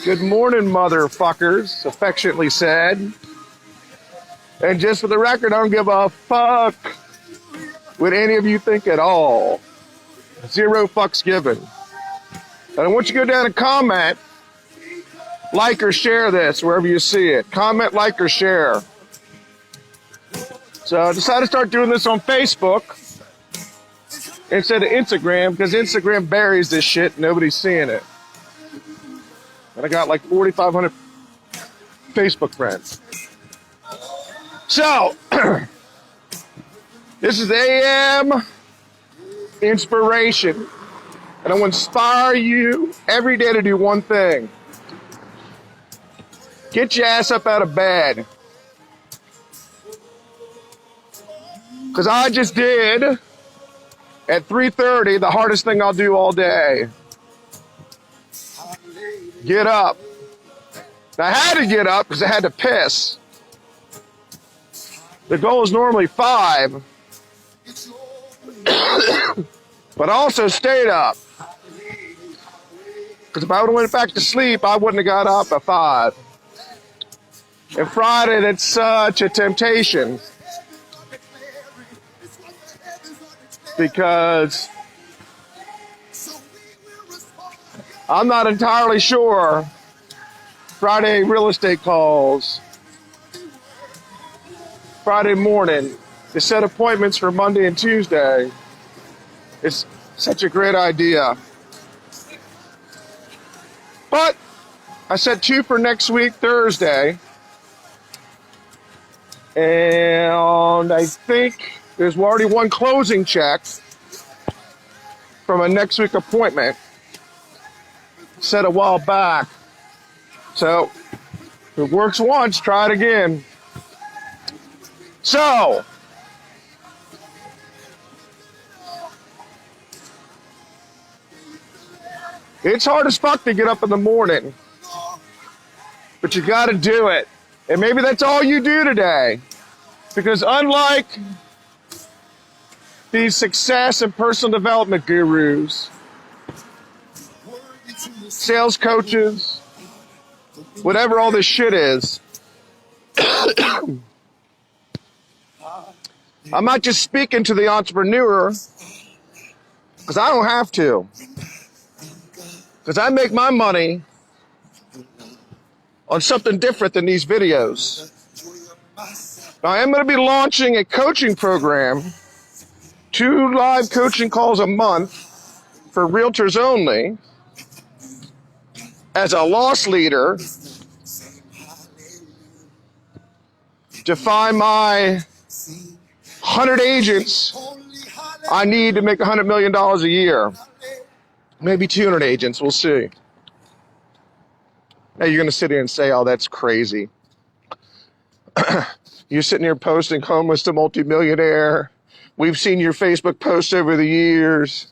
Good morning, motherfuckers, affectionately said. And just for the record, I don't give a fuck what any of you think at all. Zero fucks given. And I want you to go down and comment, like or share this wherever you see it. Comment, like, or share. So I decided to start doing this on Facebook instead of Instagram because Instagram buries this shit. Nobody's seeing it. And I got like 4,500 Facebook friends. So, this is AM Inspiration. And I want to inspire you every day to do one thing. Get your ass up out of bed. Because I just did, at 3:30, the hardest thing I'll do all day. Get up. Now, I had to get up because I had to piss. The goal is normally 5. But I also stayed up. Because if I would have went back to sleep, I wouldn't have got up at 5. And Friday, that's such a temptation. Because I'm not entirely sure Friday real estate calls, Friday morning, to set appointments for Monday and Tuesday is such a great idea. But I set 2 for next week, Thursday. And I think there's already one closing check from a next week appointment set a while back. So, if it works once, try it again. So, it's hard as fuck to get up in the morning, but you gotta do it. And maybe that's all you do today. Because unlike these success and personal development gurus, sales coaches, whatever all this shit is, I'm not just speaking to the entrepreneur, because I don't have to. Because I make my money on something different than these videos. Now, I am going to be launching a coaching program, 2 live coaching calls a month for realtors only, as a loss leader to find my 100 agents I need to make $100 million a year. Maybe 200 agents, we'll see. Now you're going to sit here and say, oh, that's crazy. You're sitting here posting homeless to multi-millionaire. We've seen your Facebook posts over the years.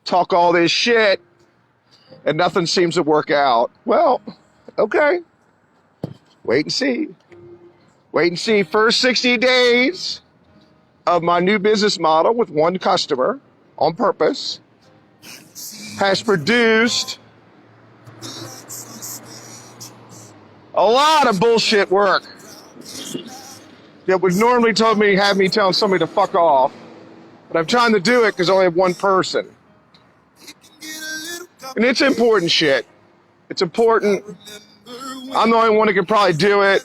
Talk all this shit. And nothing seems to work out. Well, okay. Wait and see. Wait and see. First 60 days of my new business model with one customer on purpose has produced a lot of bullshit work that would normally have me telling somebody to fuck off. But I'm trying to do it because I only have one person. And it's important shit. It's important. I'm the only one who can probably do it.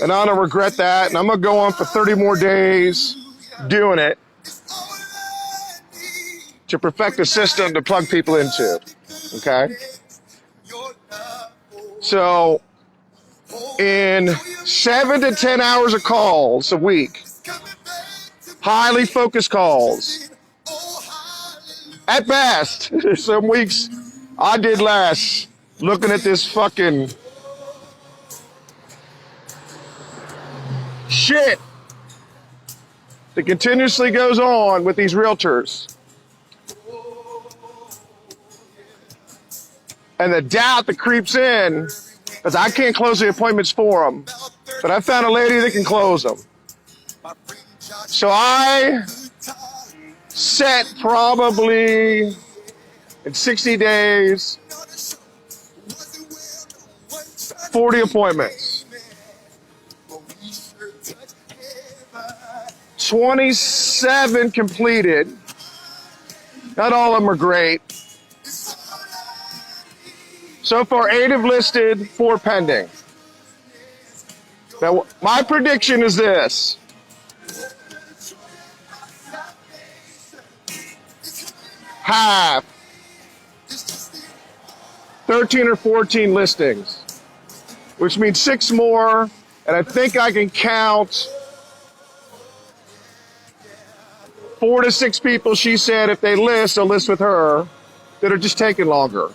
And I don't regret that. And I'm going to go on for 30 more days doing it to perfect a system to plug people into. Okay? So, in 7 to 10 hours of calls a week, highly focused calls, at best, some weeks I did less, looking at this fucking shit that continuously goes on with these realtors. And the doubt that creeps in, because I can't close the appointments for them, but I found a lady that can close them. So I set probably in 60 days 40 appointments. 27 completed. Not all of them are great. So far, 8 have listed, 4 pending. Now, my prediction is this. Half. 13 or 14 listings. Which means 6 more. And I think I can count 4 to 6 people, she said, if they list, they'll list with her, that are just taking longer.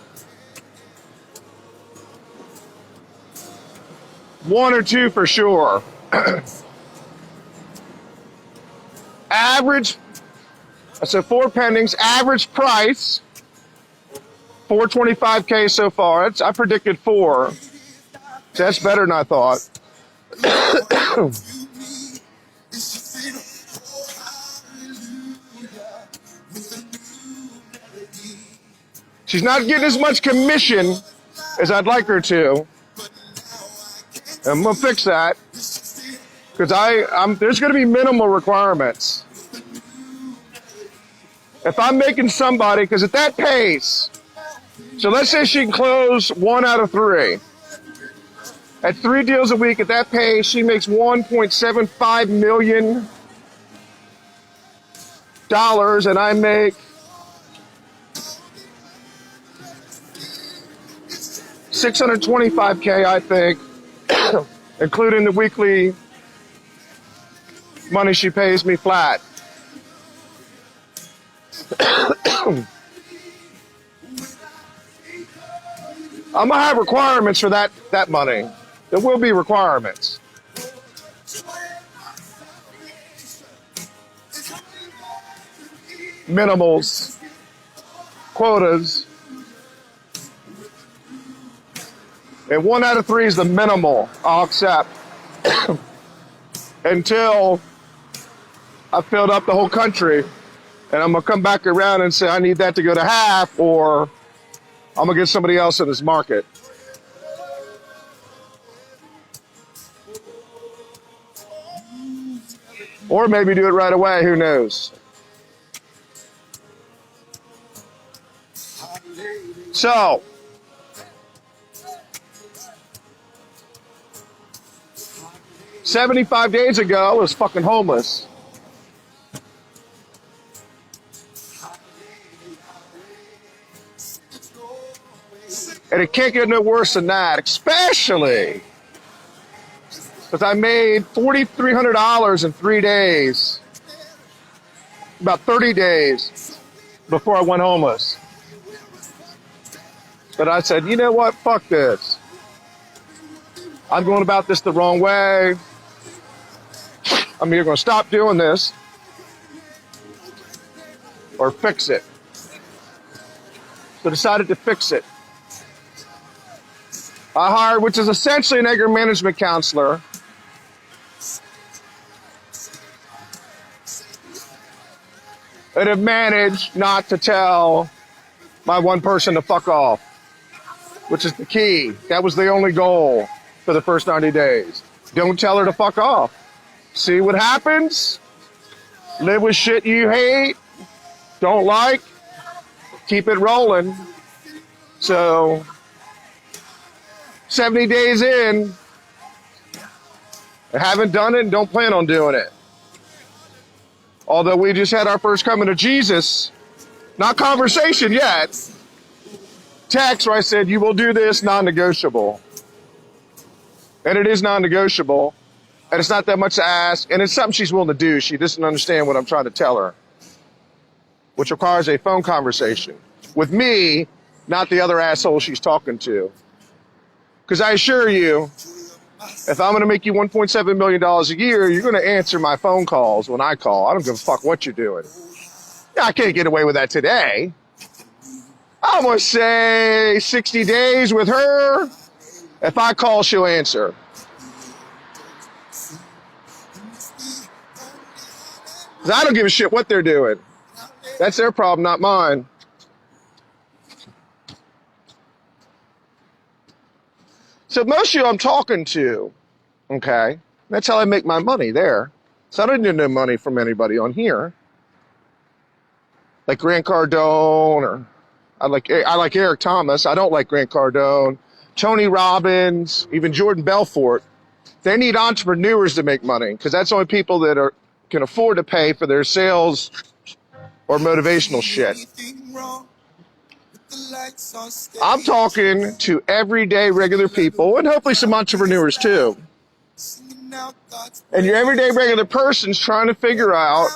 1 or 2 for sure. Average, I said 4 pendings, average price, $425K so far. I predicted 4. So that's better than I thought. She's not getting as much commission as I'd like her to. I'm gonna fix that because there's gonna be minimal requirements. If I'm making somebody, because at that pace, so let's say she can close 1 out of 3. At 3 deals a week at that pace, she makes $1.75 million, and I make $625K, I think, including the weekly money she pays me flat. I'm gonna have requirements for that money. There will be requirements. Minimals, quotas. And 1 out of 3 is the minimal I'll accept until I filled up the whole country. And I'm going to come back around and say I need that to go to half, or I'm going to get somebody else in this market. Or maybe do it right away, who knows? So, "75 days ago, I was fucking homeless. And it can't get no worse than that, especially because I made $4,300 in 3 days, about 30 days before I went homeless. But I said, you know what, fuck this. I'm going about this the wrong way. I'm either going to stop doing this or fix it. So I decided to fix it. I hired, which is essentially an anger management counselor. And have managed not to tell my one person to fuck off, which is the key. That was the only goal for the first 90 days. Don't tell her to fuck off. See what happens. Live with shit you hate, don't like, keep it rolling. So 70 days in, I haven't done it and don't plan on doing it. Although we just had our first coming to Jesus, not conversation yet, text where I said, you will do this, non-negotiable. And it is non-negotiable, and it's not that much to ask, and it's something she's willing to do. She doesn't understand what I'm trying to tell her, which requires a phone conversation with me, not the other asshole she's talking to. Because I assure you, if I'm going to make you $1.7 million a year, you're going to answer my phone calls when I call. I don't give a fuck what you're doing. Yeah, I can't get away with that today. I'm going to say 60 days with her. If I call, she'll answer. Because I don't give a shit what they're doing. That's their problem, not mine. So most of you I'm talking to, okay, that's how I make my money there. So I don't need no money from anybody on here. Like Grant Cardone, or I like Eric Thomas. I don't like Grant Cardone. Tony Robbins, even Jordan Belfort. They need entrepreneurs to make money because that's the only people that can afford to pay for their sales or motivational shit. I'm talking to everyday regular people and hopefully some entrepreneurs too. And your everyday regular person's trying to figure out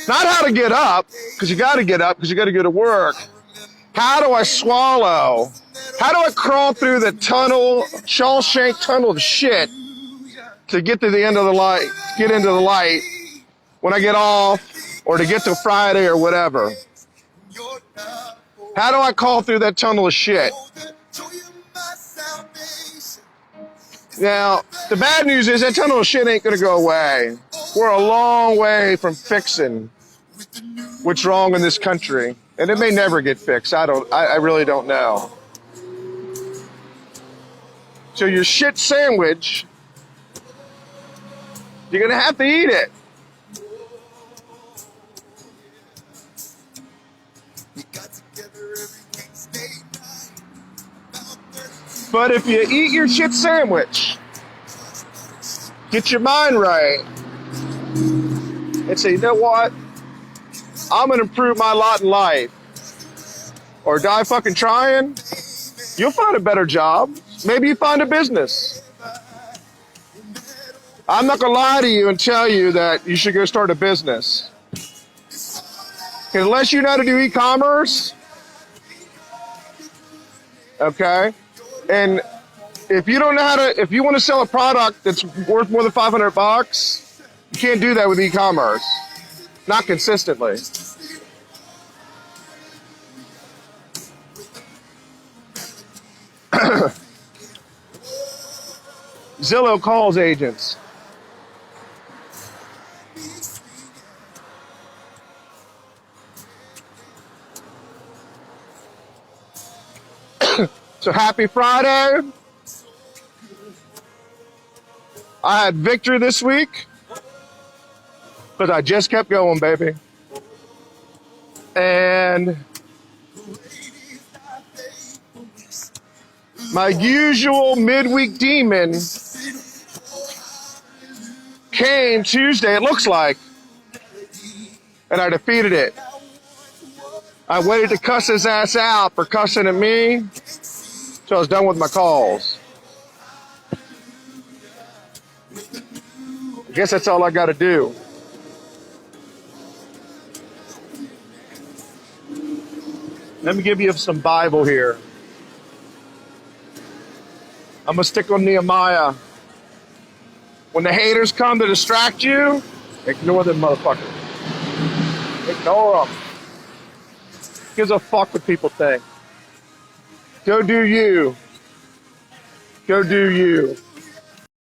not how to get up, because you got to get up because you got to go to work. How do I swallow? How do I crawl through the tunnel, Shawshank tunnel of shit to get to the end of the light, get into the light when I get off, or to get to Friday or whatever? How do I crawl through that tunnel of shit? Now, the bad news is that tunnel of shit ain't going to go away. We're a long way from fixing what's wrong in this country. And it may never get fixed. I really don't know. So your shit sandwich, you're going to have to eat it. But if you eat your shit sandwich, get your mind right, and say, you know what? I'm going to improve my lot in life. Or die fucking trying, you'll find a better job. Maybe you find a business. I'm not going to lie to you and tell you that you should go start a business. Unless you know how to do e-commerce, okay? And if you don't know how to, if you want to sell a product that's worth more than $500, you can't do that with e-commerce. Not consistently. Zillow calls agents. So happy Friday. I had victory this week because I just kept going, baby. And my usual midweek demon came Tuesday, it looks like, and I defeated it. I waited to cuss his ass out for cussing at me till I was done with my calls. I guess that's all I got to do. Let me give you some Bible here. I'm going to stick on Nehemiah. When the haters come to distract you, ignore them motherfuckers. Ignore them. Gives a fuck what people think. Go do you. Go do you.